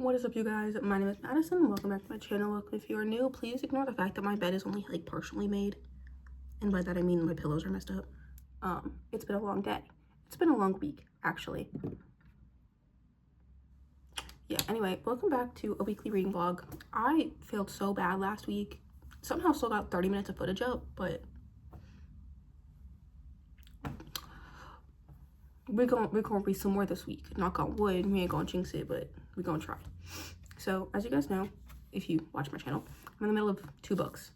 What is up, you guys? My name is Madison. Welcome back to my channel. Welcome if you are new. Please ignore the fact that my bed is only like partially made, and by that I mean my pillows are messed up. It's been a long day. It's been a long week, actually. Yeah, anyway, welcome back to a weekly reading vlog. I failed so bad last week. Somehow still got 30 minutes of footage up, but we're gonna read some more this week. Knock on wood. We ain't gonna jinx it, but we're gonna try. So as you guys know, if you watch my channel, I'm in the middle of 2 books.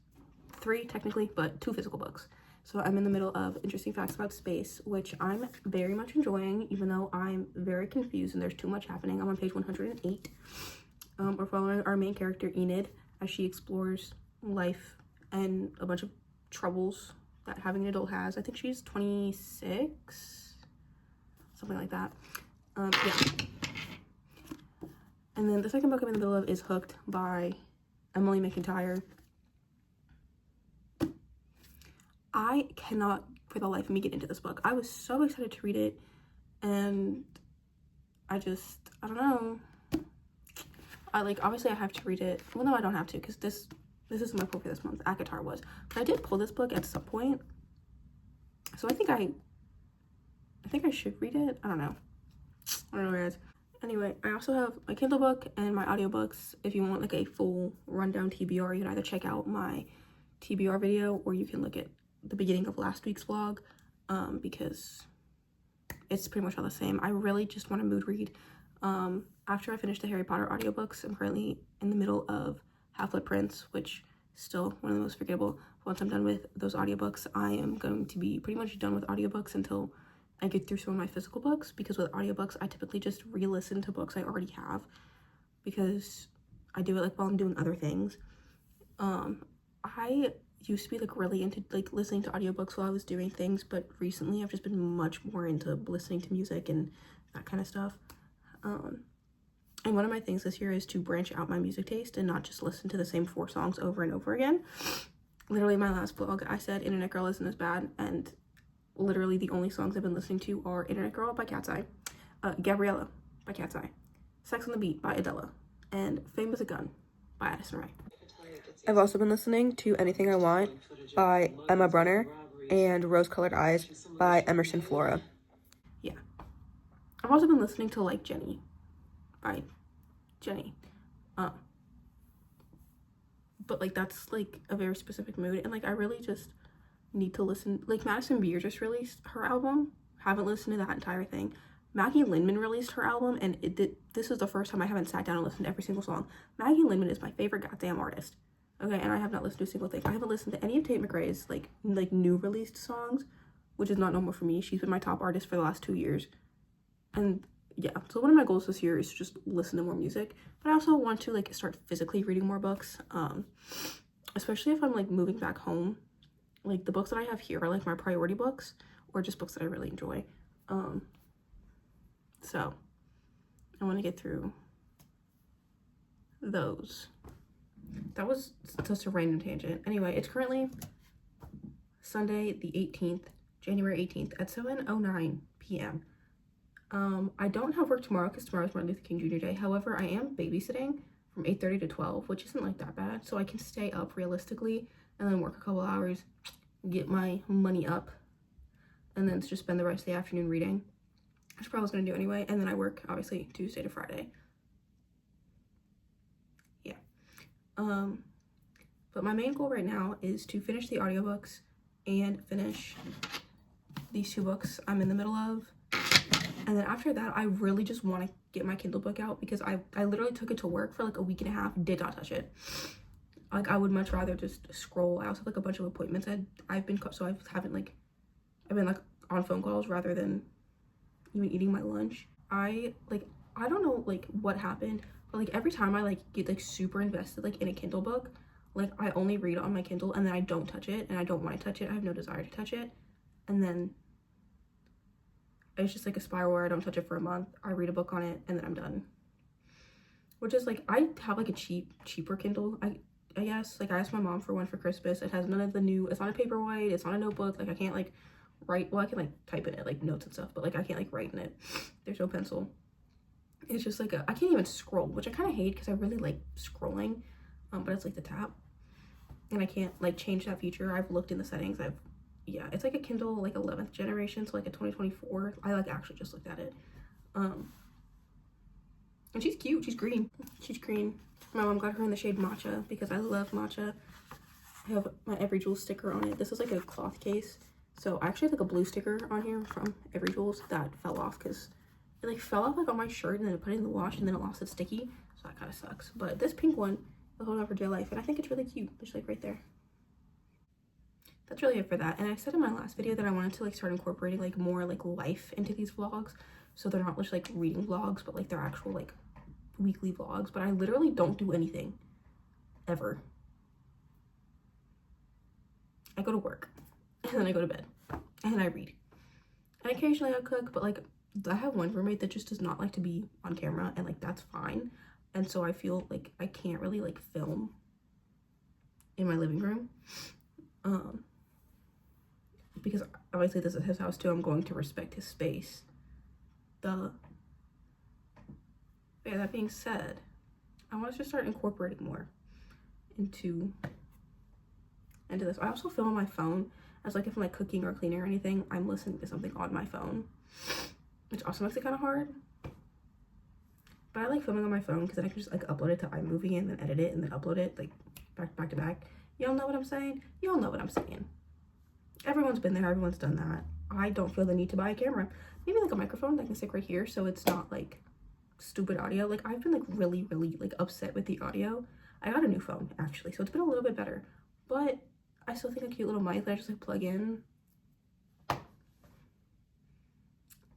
3 technically, but 2 physical books. So I'm in the middle of Interesting Facts About Space, which I'm very much enjoying, even though I'm very confused and there's too much happening. I'm on page 108. We're following our main character, Enid, as she explores life and a bunch of troubles that having an adult has. I think she's 26, something like that. Yeah. And then the second book I'm in the middle of is Hooked by Emily McIntyre. I cannot for the life of me get into this book. I was so excited to read it, and I don't know. Obviously I have to read it. Well, no, I don't have to, because this is my pull for this month. ACOTAR was. But I did pull this book at some point. So I think I should read it. I don't know. Guys. Anyway, I also have my Kindle book and my audiobooks. If you want like a full rundown TBR, you can either check out my TBR video or you can look at the beginning of last week's vlog, because it's pretty much all the same. I really just want to mood read. After I finish the Harry Potter audiobooks, I'm currently in the middle of Half-Blood Prince, which is still one of the most forgettable. Once I'm done with those audiobooks, I am going to be pretty much done with audiobooks until I get through some of my physical books, because with audiobooks, I typically just re-listen to books I already have, because I do it like while I'm doing other things. I used to be like really into like listening to audiobooks while I was doing things, but recently I've just been much more into listening to music and that kind of stuff. And one of my things this year is to branch out my music taste and not just listen to the same 4 songs over and over again. Literally my last vlog, I said Internet Girl isn't as bad, and literally the only songs I've been listening to are Internet Girl by Cat's Eye, Gabriella by Cat's Eye, Sex on the Beat by Adele, and Fame as a Gun by Addison Rae. I've also been listening to Anything I Want by Emma Brunner and Rose Colored Eyes by Emerson Flora. Yeah. I've also been listening to Like Jenny by Jenny. But like that's like a very specific mood, and like I really just need to listen. Like Madison Beer just released her album. Haven't listened to that entire thing. Maggie Lindman released her album, and this is the first time I haven't sat down and listened to every single song. Maggie Lindman is my favorite goddamn artist. Okay, and I have not listened to a single thing. I haven't listened to any of Tate McRae's like new released songs, which is not normal for me. She's been my top artist for the last 2 years. And yeah, so one of my goals this year is to just listen to more music. But I also want to like start physically reading more books. Especially if I'm like moving back home. Like the books that I have here are like my priority books, or just books that I really enjoy. So I want to get through those. That was just a random tangent. Anyway, it's currently Sunday the 18th, January 18th at 7:09 p.m. I don't have work tomorrow because tomorrow's Martin Luther King Jr. Day. However, I am babysitting from 8:30 to 12, which isn't like that bad. So I can stay up realistically and then work a couple hours, get my money up, and then just spend the rest of the afternoon reading. That's probably what I was going to do anyway. And then I work, obviously, Tuesday to Friday. Yeah. But my main goal right now is to finish the audiobooks and finish these 2 books I'm in the middle of. And then after that, I really just want to get my Kindle book out, because I literally took it to work for like a week and a half, did not touch it. Like I would much rather just scroll. I also have like a bunch of appointments I've been been like on phone calls rather than even eating my lunch. I don't know like what happened, but like every time I like get like super invested like in a Kindle book, like I only read it on my Kindle and then I don't touch it, and I don't want to touch it. I have no desire to touch it, and then it's just like a spiral where I don't touch it for a month. I read a book on it and then I'm done. Which is like, I have like a cheaper Kindle, I guess. Like I asked my mom for one for Christmas. It has none of the new, it's not a paperwhite, it's not a notebook. Like I can't like write, well I can like type in it like notes and stuff, but like I can't like write in it. There's no pencil. It's just like I can't even scroll, which I kind of hate because I really like scrolling, but it's like the tap, and I can't like change that feature. I've looked in the settings. Yeah, it's like a Kindle like 11th generation, so like a 2024. I like actually just looked at it. And she's cute. She's green. She's green. My mom got her in the shade matcha because I love matcha. I have my Every Jewels sticker on it. This is like a cloth case. So I actually have like a blue sticker on here from Every Jewels that fell off because it like fell off like on my shirt, and then I put it in the wash and then it lost its sticky. So that kind of sucks. But this pink one will hold on for dear life, and I think it's really cute. It's like right there. That's really it for that. And I said in my last video that I wanted to like start incorporating like more like life into these vlogs, so they're not just like reading vlogs, but like they're actual like weekly vlogs. But I literally don't do anything ever. I go to work and then I go to bed and then I read, and occasionally I cook, but like I have one roommate that just does not like to be on camera, and like that's fine. And so I feel like I can't really like film in my living room, because obviously this is his house too. I'm going to respect his space. Yeah, that being said, I want to just start incorporating more into this. I also film on my phone, as like if I'm like cooking or cleaning or anything, I'm listening to something on my phone, which also makes it kind of hard. But I like filming on my phone because then I can just like upload it to iMovie and then edit it and then upload it like back to back. Y'all know what I'm saying? Y'all know what I'm saying. Everyone's been there. Everyone's done that. I don't feel the need to buy a camera. Maybe like a microphone that I can stick right here so it's not like stupid audio. Like I've been like really like upset with the audio. I got a new phone actually, so it's been a little bit better, but I still think a cute little mic that I just like plug in.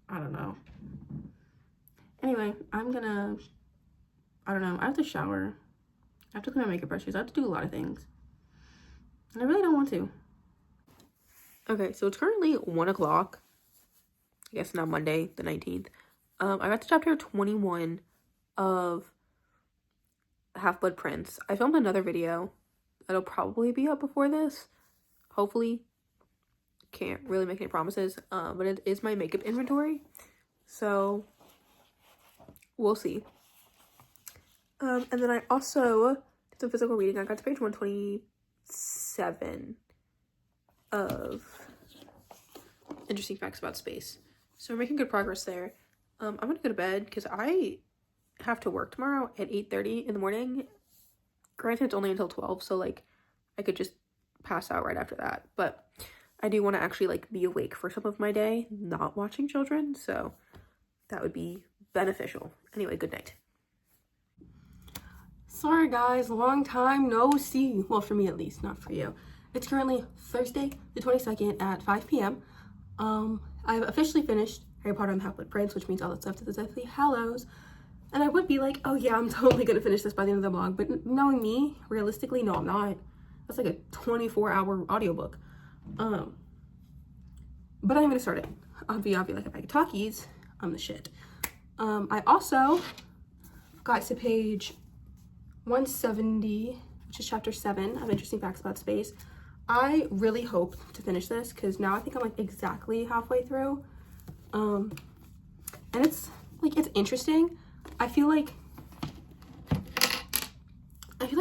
I don't know. Anyway, I don't know, I have to shower. I have to clean my makeup brushes. I have to do a lot of things. And I really don't want to. Okay, so it's currently 1 o'clock. I guess now Monday, the 19th. I got to chapter 21 of Half-Blood Prince. I filmed another video that'll probably be up before this. Hopefully. Can't really make any promises. But it is my makeup inventory. So we'll see. And then I also did some physical reading. I got to page 127 of Interesting Facts About Space. So we're making good progress there. I'm gonna go to bed because I have to work tomorrow at 8:30 in the morning. Granted, it's only until 12, so like I could just pass out right after that. But I do want to actually like be awake for some of my day, not watching children, so that would be beneficial. Anyway, good night. Sorry guys, long time no see. Well, for me at least, not for you. It's currently Thursday the 22nd at 5 p.m. I've officially finished Harry Potter and the Half-Blood Prince, which means all that's left to the Deathly Hallows. And I would be like, oh yeah, I'm totally gonna finish this by the end of the vlog, but knowing me, realistically, no, I'm not. That's like a 24-hour audiobook. But I'm gonna start it. I'll be like a bag of talkies. I'm the shit. I also got to page 170, which is chapter 7 of Interesting Facts About Space. I really hope to finish this because now I think I'm like exactly halfway through. And it's like, it's interesting. I feel like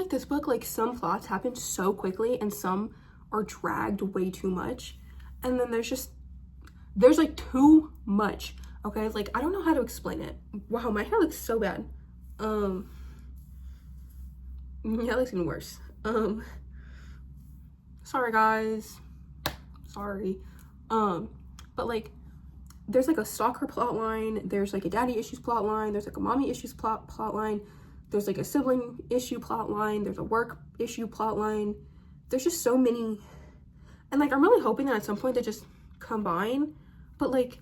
this book, like some plots happen so quickly and some are dragged way too much. And then there's like too much. Okay, like I don't know how to explain it. Wow, my hair looks so bad. Yeah, it looks even worse. Sorry guys. Sorry. But like there's like a stalker plot line, there's like a daddy issues plot line, there's like a mommy issues plot line, there's like a sibling issue plot line, there's a work issue plot line. There's just so many. And like I'm really hoping that at some point they just combine. But like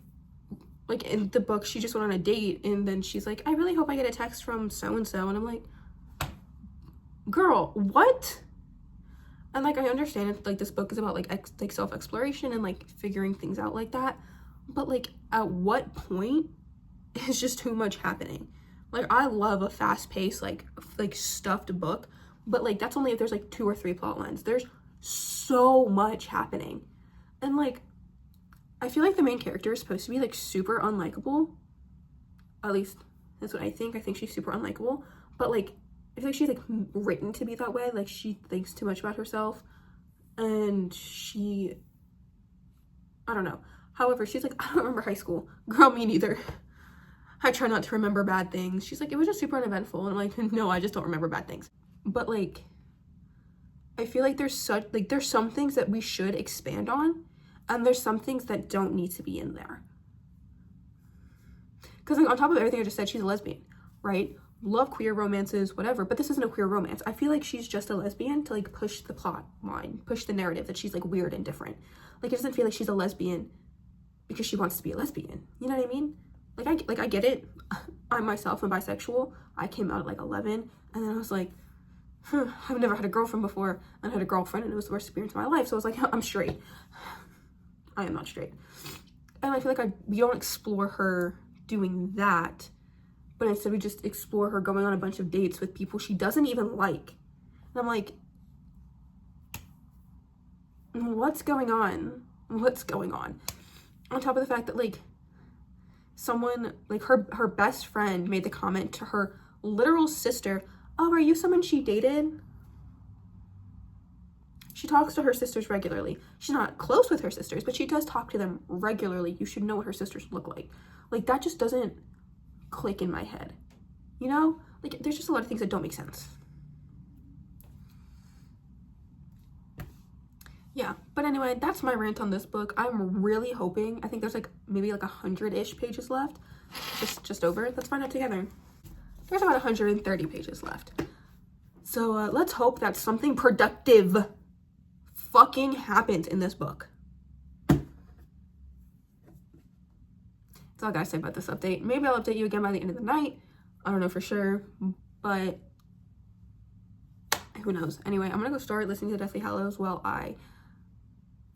in the book, she just went on a date and then she's like, I really hope I get a text from so-and-so. And I'm like, girl, what? And like I understand it, like this book is about like self-exploration and like figuring things out like that, but like at what point is just too much happening? Like I love a fast-paced like stuffed book, but like that's only if there's like 2 or 3 plot lines. There's so much happening, and like I feel like the main character is supposed to be like super unlikable, at least That's what I think. I think she's super unlikable. But, like, I feel like she's, like, written to be that way. Like, she thinks too much about herself. And she... I don't know. However, she's like, I don't remember high school. Girl, me neither. I try not to remember bad things. She's like, it was just super uneventful. And I'm like, no, I just don't remember bad things. But, like, I feel like there's some things that we should expand on. And there's some things that don't need to be in there. Because, like, on top of everything I just said, she's a lesbian, right? Love queer romances, whatever. But this isn't a queer romance. I feel like she's just a lesbian to, like, push the plot line. Push the narrative that she's, like, weird and different. Like, it doesn't feel like she's a lesbian because she wants to be a lesbian. You know what I mean? Like, I get it. I myself am bisexual. I came out at, like, 11. And then I was like, I've never had a girlfriend before. And I had a girlfriend, and it was the worst experience of my life. So I was like, I'm straight. I am not straight. And I feel like we don't explore her doing that. But instead we just explore her going on a bunch of dates with people she doesn't even like. And I'm like, what's going on? What's going on? On top of the fact that, like, someone, like, her best friend made the comment to her literal sister, oh, are you someone she dated? She talks to her sisters regularly. She's not close with her sisters, but she does talk to them regularly. You should know what her sisters look like. Like, that just doesn't click in my head. You know? Like, there's just a lot of things that don't make sense. Yeah, but anyway, that's my rant on this book. I'm really hoping, I think there's like maybe like 100-ish pages left, just over. Let's find out together. There's about 130 pages left. So let's hope that something productive fucking happens in this book. That's all I gotta say about this update. Maybe I'll update you again by the end of the night. I don't know for sure, but who knows. Anyway, I'm gonna go start listening to Deathly Hallows while I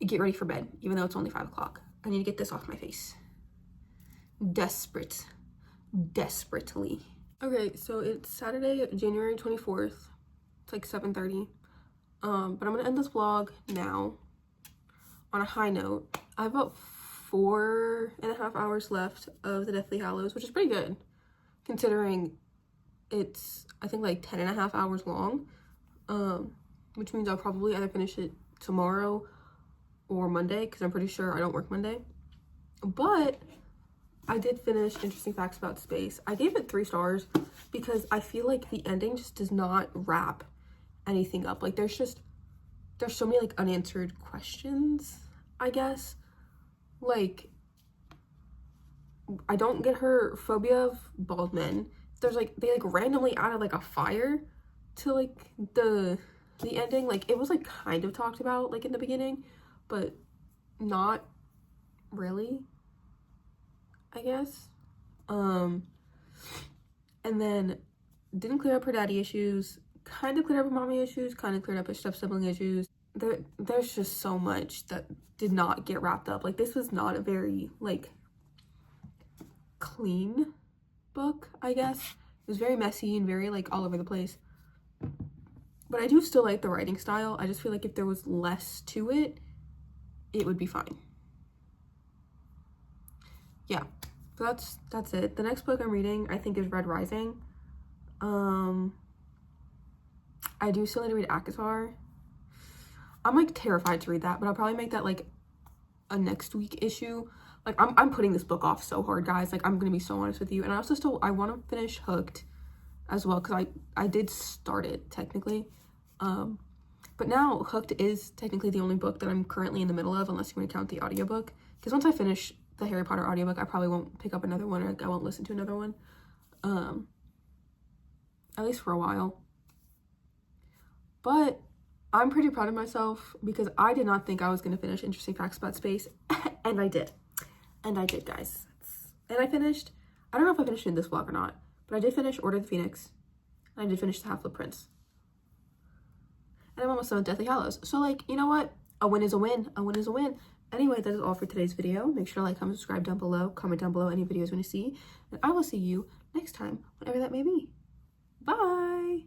get ready for bed, even though it's only 5 o'clock. I need to get this off my face. Desperately. Okay, so it's Saturday, January 24th. It's like 7:30. But I'm gonna end this vlog now on a high note. I have about 4.5 hours left of the Deathly Hallows, which is pretty good, considering it's, I think, like 10.5 hours long. Which means I'll probably either finish it tomorrow or Monday, because I'm pretty sure I don't work Monday. But I did finish Interesting Facts About Space. I gave it 3 stars because I feel like the ending just does not wrap anything up. Like, there's so many, like, unanswered questions, I guess. Like, I don't get her phobia of bald men. There's, like, they, like, randomly added, like, a fire to, like, the ending. Like, it was, like, kind of talked about, like, in the beginning, but not really, I guess. And then didn't clear up her daddy issues, kind of cleared up her mommy issues, kind of cleared up her step-sibling issues. There's just so much that did not get wrapped up. Like, this was not a very, like, clean book, I guess. It was very messy and very, like, all over the place. But I do still like the writing style. I just feel like if there was less to it, it would be fine. Yeah, so that's it. The next book I'm reading, I think, is Red Rising. I do still need to read ACOTAR. I'm, like, terrified to read that, but I'll probably make that, like, a next week issue. Like, I'm putting this book off so hard, guys. Like, I'm gonna be so honest with you. And I also I want to finish Hooked as well, because I did start it technically. But now Hooked is technically the only book that I'm currently in the middle of, unless you want to count the audiobook. Because once I finish the Harry Potter audiobook, I probably won't pick up another one, or I won't listen to another one. At least for a while. But I'm pretty proud of myself because I did not think I was going to finish Interesting Facts About Space. And I did. And I did, guys. And I finished, I don't know if I finished in this vlog or not, but I did finish Order of the Phoenix. And I did finish The Half-Blood Prince. And I'm almost done with Deathly Hallows. So, like, you know what? A win is a win. A win is a win. Anyway, that is all for today's video. Make sure to like, comment, subscribe down below. Comment down below any videos you want to see. And I will see you next time, whenever that may be. Bye!